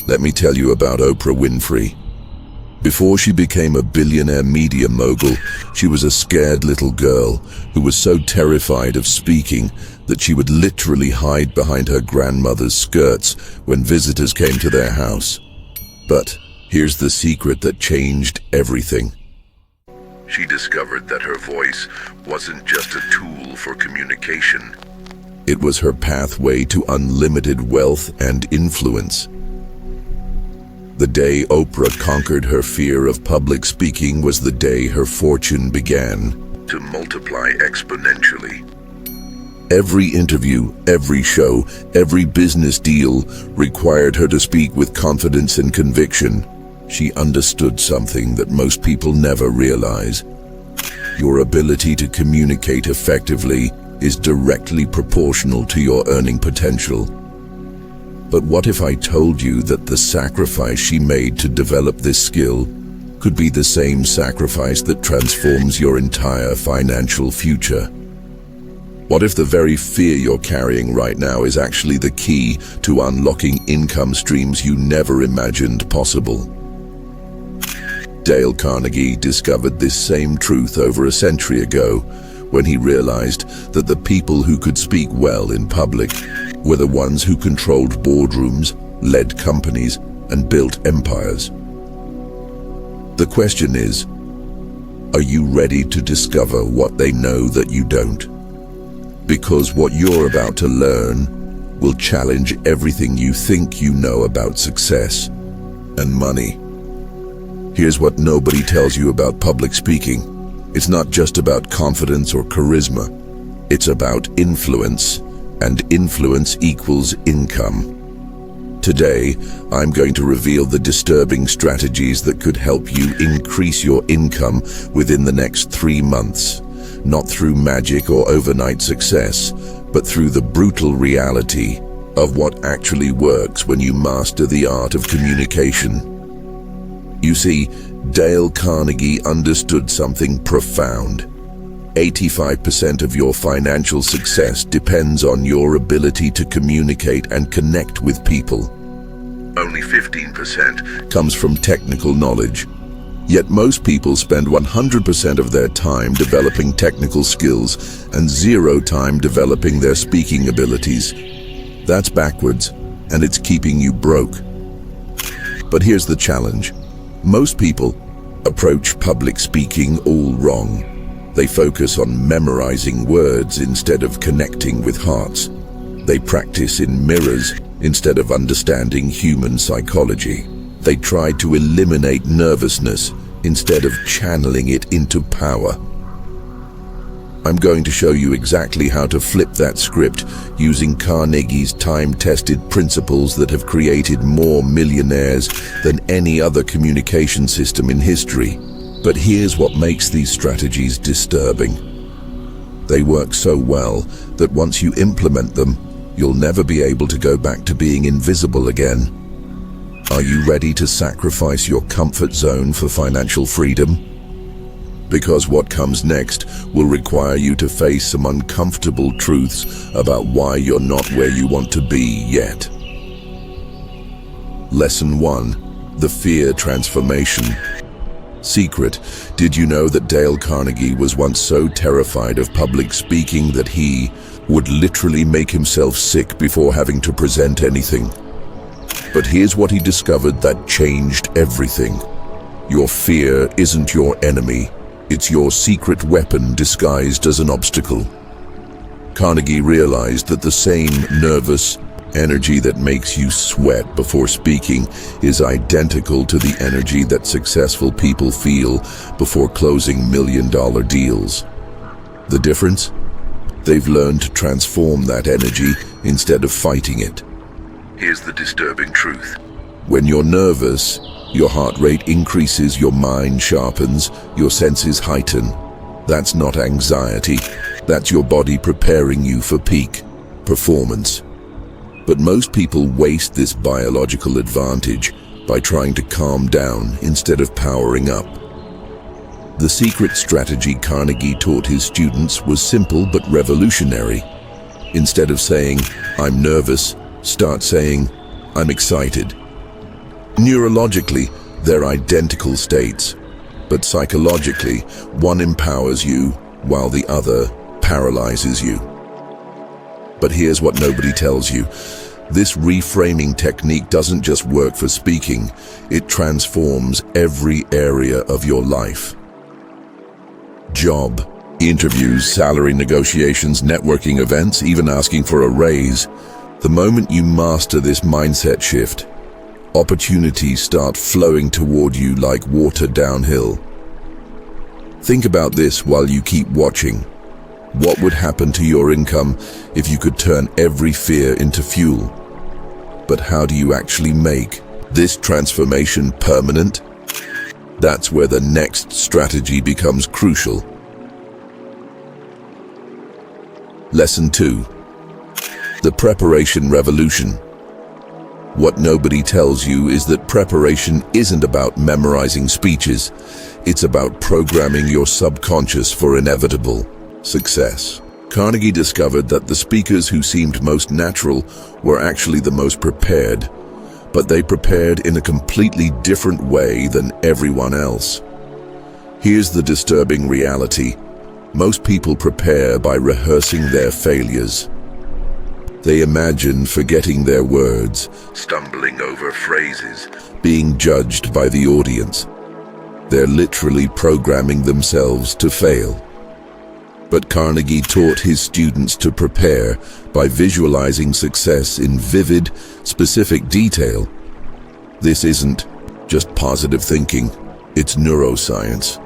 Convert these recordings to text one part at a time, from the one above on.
Let me tell you about Oprah Winfrey. Before she became a billionaire media mogul, she was a scared little girl who was so terrified of speaking that she would literally hide behind her grandmother's skirts when visitors came to their house. But here's the secret that changed everything. She discovered that her voice wasn't just a tool for communication. It was her pathway to unlimited wealth and influence. The day Oprah conquered her fear of public speaking was the day her fortune began to multiply exponentially. Every interview, every show, every business deal required her to speak with confidence and conviction. She understood something that most people never realize. Your ability to communicate effectively is directly proportional to your earning potential. But what if I told you that the sacrifice she made to develop this skill could be the same sacrifice that transforms your entire financial future? What if the very fear you're carrying right now is actually the key to unlocking income streams you never imagined possible? Dale Carnegie discovered this same truth over a century ago when he realized that the people who could speak well in public were the ones who controlled boardrooms, led companies, and built empires. The question is, are you ready to discover what they know that you don't? Because what you're about to learn will challenge everything you think you know about success and money. Here's what nobody tells you about public speaking. It's not just about confidence or charisma. It's about influence, and influence equals income. Today, I'm going to reveal the disturbing strategies that could help you increase your income within the next 3 months, not through magic or overnight success, but through the brutal reality of what actually works when you master the art of communication. You see, Dale Carnegie understood something profound. 85% of your financial success depends on your ability to communicate and connect with people. Only 15% comes from technical knowledge. Yet most people spend 100% of their time developing technical skills and 0 time developing their speaking abilities. That's backwards, and it's keeping you broke. But here's the challenge. Most people approach public speaking all wrong. They focus on memorizing words instead of connecting with hearts. They practice in mirrors instead of understanding human psychology. They try to eliminate nervousness instead of channeling it into power. I'm going to show you exactly how to flip that script using Carnegie's time-tested principles that have created more millionaires than any other communication system in history. But here's what makes these strategies disturbing. They work so well that once you implement them, you'll never be able to go back to being invisible again. Are you ready to sacrifice your comfort zone for financial freedom? Because what comes next will require you to face some uncomfortable truths about why you're not where you want to be yet. Lesson 1. The Fear Transformation. Secret: did you know that Dale Carnegie was once so terrified of public speaking that he would literally make himself sick before having to present anything? But here's what he discovered that changed everything. Your fear isn't your enemy. It's your secret weapon disguised as an obstacle. Carnegie realized that the same nervous energy that makes you sweat before speaking is identical to the energy that successful people feel before closing million-dollar deals. The difference? They've learned to transform that energy instead of fighting it. Here's the disturbing truth. When you're nervous, your heart rate increases, your mind sharpens, your senses heighten. That's not anxiety. That's your body preparing you for peak performance. But most people waste this biological advantage by trying to calm down instead of powering up. The secret strategy Carnegie taught his students was simple but revolutionary. Instead of saying, "I'm nervous," start saying, "I'm excited." Neurologically, they're identical states, but psychologically, one empowers you while the other paralyzes you. But here's what nobody tells you. This reframing technique doesn't just work for speaking, it transforms every area of your life. Job, interviews, salary negotiations, networking events, even asking for a raise. The moment you master this mindset shift, opportunities start flowing toward you like water downhill. Think about this while you keep watching. What would happen to your income if you could turn every fear into fuel? But how do you actually make this transformation permanent? That's where the next strategy becomes crucial. Lesson 2. The preparation revolution. What nobody tells you is that preparation isn't about memorizing speeches. It's about programming your subconscious for inevitable success. Carnegie discovered that the speakers who seemed most natural were actually the most prepared, but they prepared in a completely different way than everyone else. Here's the disturbing reality. Most people prepare by rehearsing their failures. They imagine forgetting their words, stumbling over phrases, being judged by the audience. They're literally programming themselves to fail. But Carnegie taught his students to prepare by visualizing success in vivid, specific detail. This isn't just positive thinking, it's neuroscience.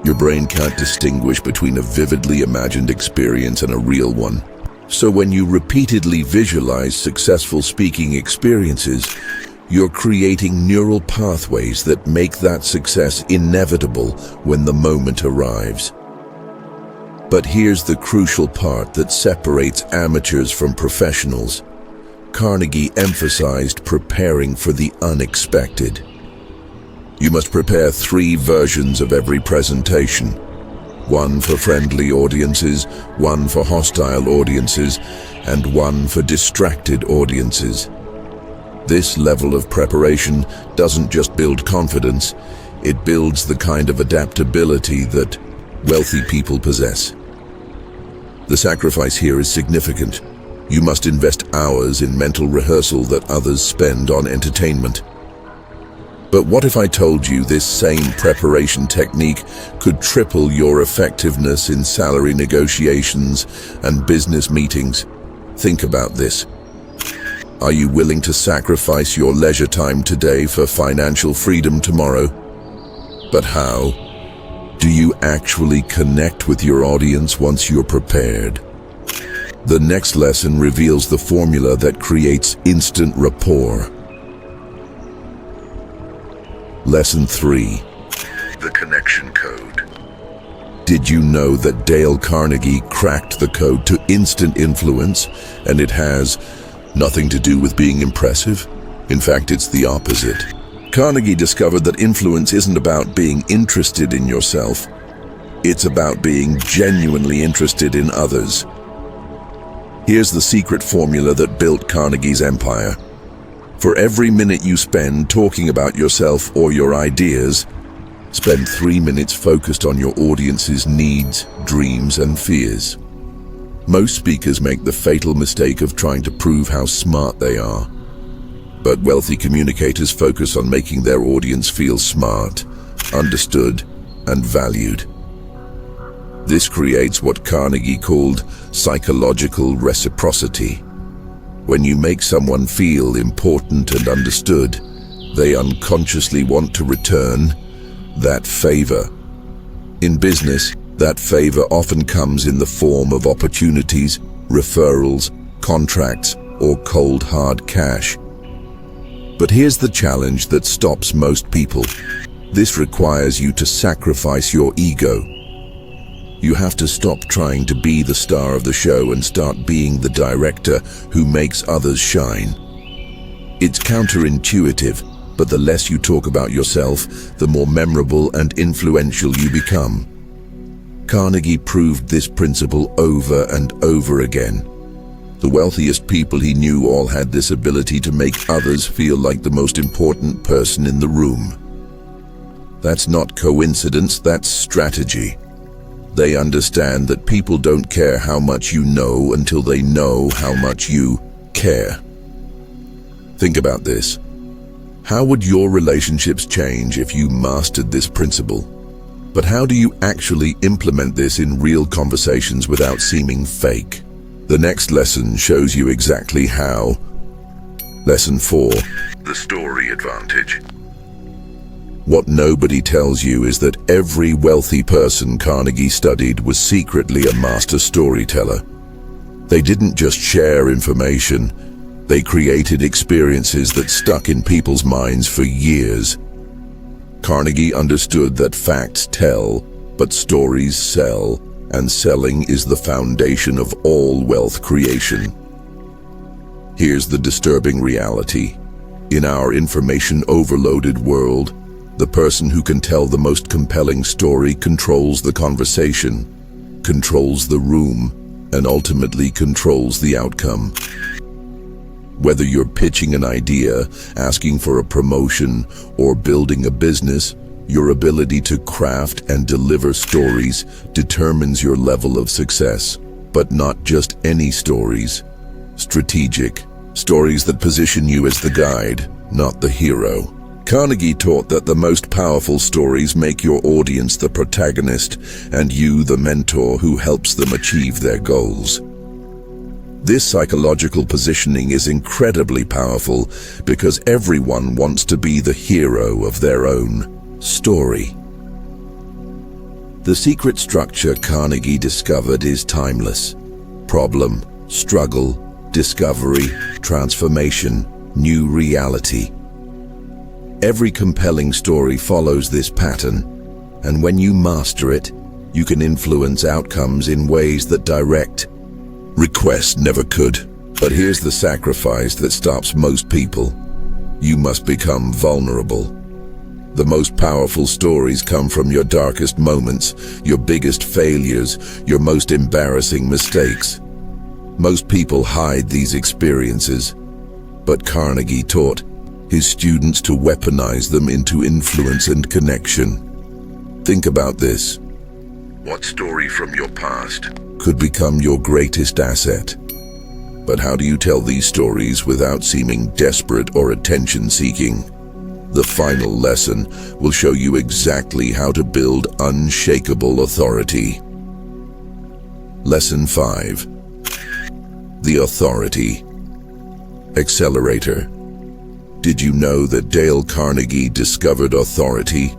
Your brain can't distinguish between a vividly imagined experience and a real one. So when you repeatedly visualize successful speaking experiences, you're creating neural pathways that make that success inevitable when the moment arrives. But here's the crucial part that separates amateurs from professionals. Carnegie emphasized preparing for the unexpected. You must prepare 3 versions of every presentation. One for friendly audiences, one for hostile audiences, and one for distracted audiences. This level of preparation doesn't just build confidence, it builds the kind of adaptability that wealthy people possess. The sacrifice here is significant. You must invest hours in mental rehearsal that others spend on entertainment. But what if I told you this same preparation technique could triple your effectiveness in salary negotiations and business meetings? Think about this. Are you willing to sacrifice your leisure time today for financial freedom tomorrow? But how? Do you actually connect with your audience once you're prepared? The next lesson reveals the formula that creates instant rapport. Lesson 3. The connection code. Did you know that Dale Carnegie cracked the code to instant influence, and it has nothing to do with being impressive? In fact, it's the opposite. Carnegie discovered that influence isn't about being interested in yourself. It's about being genuinely interested in others. Here's the secret formula that built Carnegie's empire. For every minute you spend talking about yourself or your ideas, spend 3 minutes focused on your audience's needs, dreams, and fears. Most speakers make the fatal mistake of trying to prove how smart they are. But wealthy communicators focus on making their audience feel smart, understood, and valued. This creates what Carnegie called psychological reciprocity. When you make someone feel important and understood, they unconsciously want to return that favor. In business, that favor often comes in the form of opportunities, referrals, contracts, or cold hard cash. But here's the challenge that stops most people. This requires you to sacrifice your ego. You have to stop trying to be the star of the show and start being the director who makes others shine. It's counterintuitive, but the less you talk about yourself, the more memorable and influential you become. Carnegie proved this principle over and over again. The wealthiest people he knew all had this ability to make others feel like the most important person in the room. That's not coincidence, that's strategy. They understand that people don't care how much you know until they know how much you care. Think about this. How would your relationships change if you mastered this principle? But how do you actually implement this in real conversations without seeming fake? The next lesson shows you exactly how. Lesson 4. The story advantage. What nobody tells you is that every wealthy person Carnegie studied was secretly a master storyteller. They didn't just share information, they created experiences that stuck in people's minds for years. Carnegie understood that facts tell, but stories sell, and selling is the foundation of all wealth creation. Here's the disturbing reality. In our information-overloaded world, the person who can tell the most compelling story controls the conversation, controls the room, and ultimately controls the outcome. Whether you're pitching an idea, asking for a promotion, or building a business, your ability to craft and deliver stories determines your level of success. But not just any stories. Strategic. Stories that position you as the guide, not the hero. Carnegie taught that the most powerful stories make your audience the protagonist and you the mentor who helps them achieve their goals. This psychological positioning is incredibly powerful because everyone wants to be the hero of their own story. The secret structure Carnegie discovered is timeless. Problem, struggle, discovery, transformation, new reality. Every compelling story follows this pattern, and when you master it, you can influence outcomes in ways that direct request never could. But here's the sacrifice that stops most people. You must become vulnerable. The most powerful stories come from your darkest moments, your biggest failures, your most embarrassing mistakes. Most people hide these experiences, but Carnegie taught his students to weaponize them into influence and connection. Think about this. What story from your past could become your greatest asset? But how do you tell these stories without seeming desperate or attention-seeking? The final lesson will show you exactly how to build unshakable authority. Lesson 5. The Authority Accelerator. Did you know that Dale Carnegie discovered authority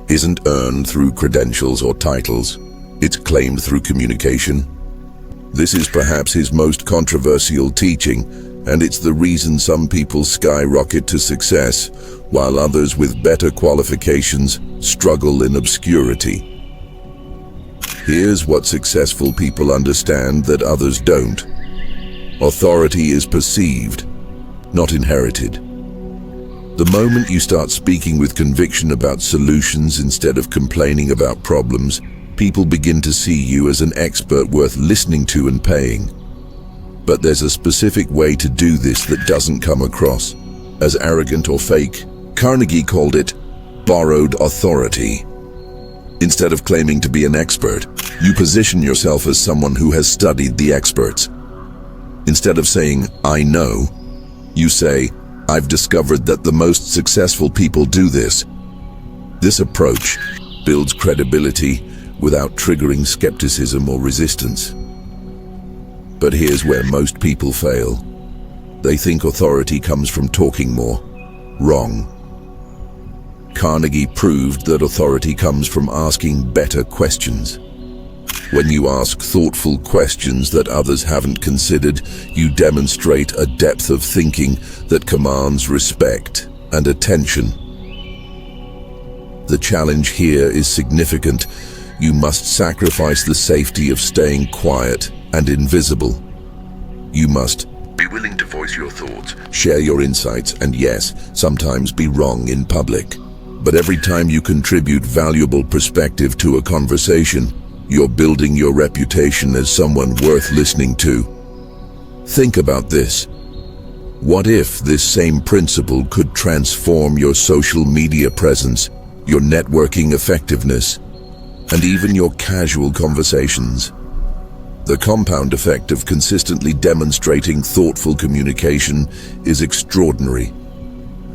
isn't earned through credentials or titles? It's claimed through communication. This is perhaps his most controversial teaching, and it's the reason some people skyrocket to success, while others with better qualifications struggle in obscurity. Here's what successful people understand that others don't. Authority is perceived, not inherited. The moment you start speaking with conviction about solutions instead of complaining about problems, people begin to see you as an expert worth listening to and paying. But there's a specific way to do this that doesn't come across as arrogant or fake. Carnegie called it borrowed authority. Instead of claiming to be an expert, you position yourself as someone who has studied the experts. Instead of saying, "I know," you say, "I've discovered that the most successful people do this." This approach builds credibility without triggering skepticism or resistance. But here's where most people fail. They think authority comes from talking more. Wrong. Carnegie proved that authority comes from asking better questions. When you ask thoughtful questions that others haven't considered, you demonstrate a depth of thinking that commands respect and attention. The challenge here is significant. You must sacrifice the safety of staying quiet and invisible. You must be willing to voice your thoughts, share your insights, and yes, sometimes be wrong in public. But every time you contribute valuable perspective to a conversation, you're building your reputation as someone worth listening to. Think about this. What if this same principle could transform your social media presence, your networking effectiveness, and even your casual conversations? The compound effect of consistently demonstrating thoughtful communication is extraordinary.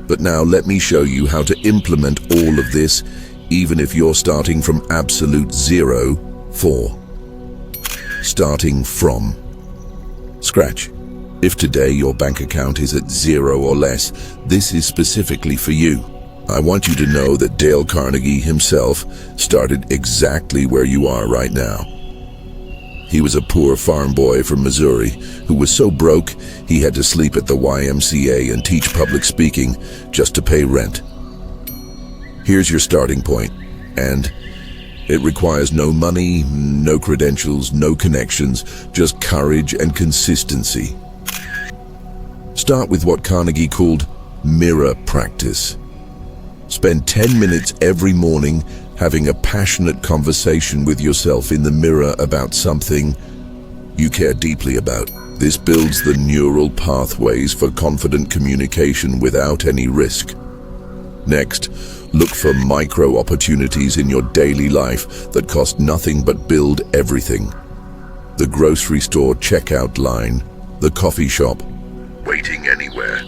But now let me show you how to implement all of this, even if you're starting from absolute zero. Starting from scratch. If today your bank account is at zero or less, this is specifically for you. I want you to know that Dale Carnegie himself started exactly where you are right now. He was a poor farm boy from Missouri who was so broke he had to sleep at the YMCA and teach public speaking just to pay rent. Here's your starting point, and it requires no money, no credentials, no connections, just courage and consistency. Start with what Carnegie called mirror practice. Spend 10 minutes every morning having a passionate conversation with yourself in the mirror about something you care deeply about. This builds the neural pathways for confident communication without any risk. Next, look for micro opportunities in your daily life that cost nothing but build everything. The grocery store checkout line, the coffee shop, waiting anywhere.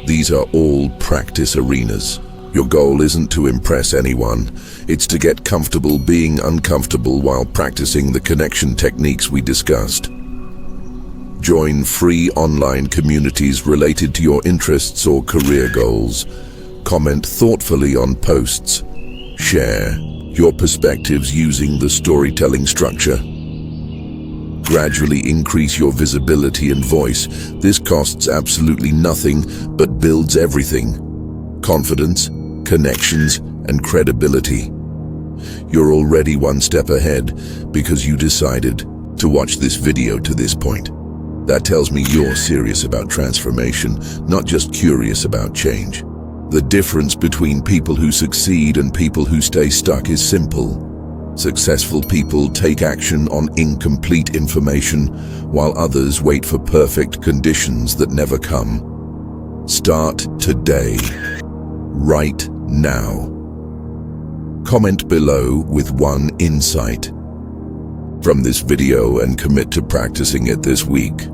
These are all practice arenas. Your goal isn't to impress anyone, it's to get comfortable being uncomfortable while practicing the connection techniques we discussed. Join free online communities related to your interests or career goals. Comment thoughtfully on posts. Share your perspectives using the storytelling structure. Gradually increase your visibility and voice. This costs absolutely nothing, but builds everything: confidence, connections, and credibility. You're already one step ahead because you decided to watch this video to this point. That tells me you're serious about transformation, not just curious about change. The difference between people who succeed and people who stay stuck is simple. Successful people take action on incomplete information, while others wait for perfect conditions that never come. Start today, right now. Comment below with one insight from this video and commit to practicing it this week.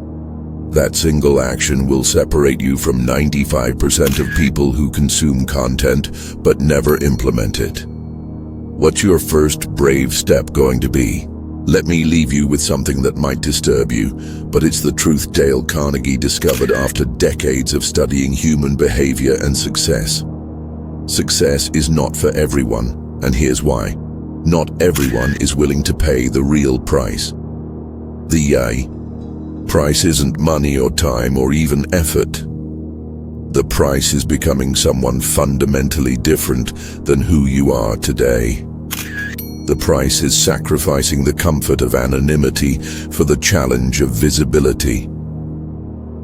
That single action will separate you from 95% of people who consume content but never implement it. What's your first brave step going to be? Let me leave you with something that might disturb you, but it's the truth Dale Carnegie discovered after decades of studying human behavior and success. Success is not for everyone, and here's why. Not everyone is willing to pay the real price. The price isn't money or time or even effort. The price is becoming someone fundamentally different than who you are today. The price is sacrificing the comfort of anonymity for the challenge of visibility.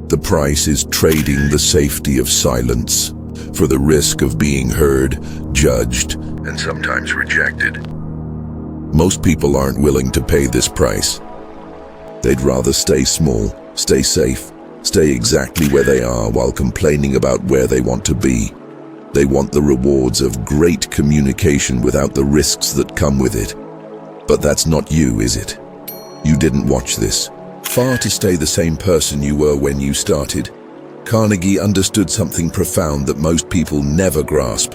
The price is trading the safety of silence for the risk of being heard, judged, and sometimes rejected. Most people aren't willing to pay this price. They'd rather stay small, stay safe, stay exactly where they are while complaining about where they want to be. They want the rewards of great communication without the risks that come with it. But that's not you, is it? You didn't watch this. Far to stay the same person you were when you started. Carnegie understood something profound that most people never grasp.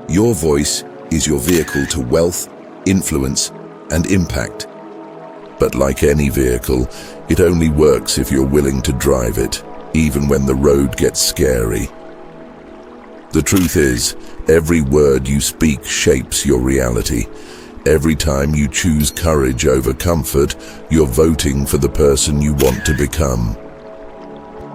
Your voice is your vehicle to wealth, influence, and impact. But like any vehicle, it only works if you're willing to drive it, even when the road gets scary. The truth is, every word you speak shapes your reality. Every time you choose courage over comfort, you're voting for the person you want to become.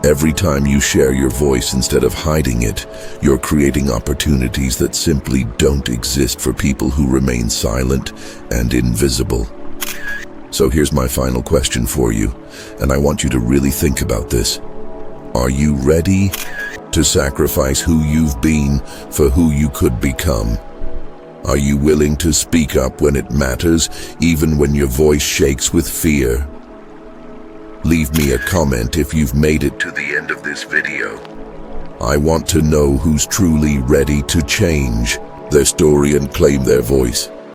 Every time you share your voice instead of hiding it, you're creating opportunities that simply don't exist for people who remain silent and invisible. So here's my final question for you, and I want you to really think about this. Are you ready to sacrifice who you've been for who you could become? Are you willing to speak up when it matters, even when your voice shakes with fear? Leave me a comment if you've made it to the end of this video. I want to know who's truly ready to change their story and claim their voice.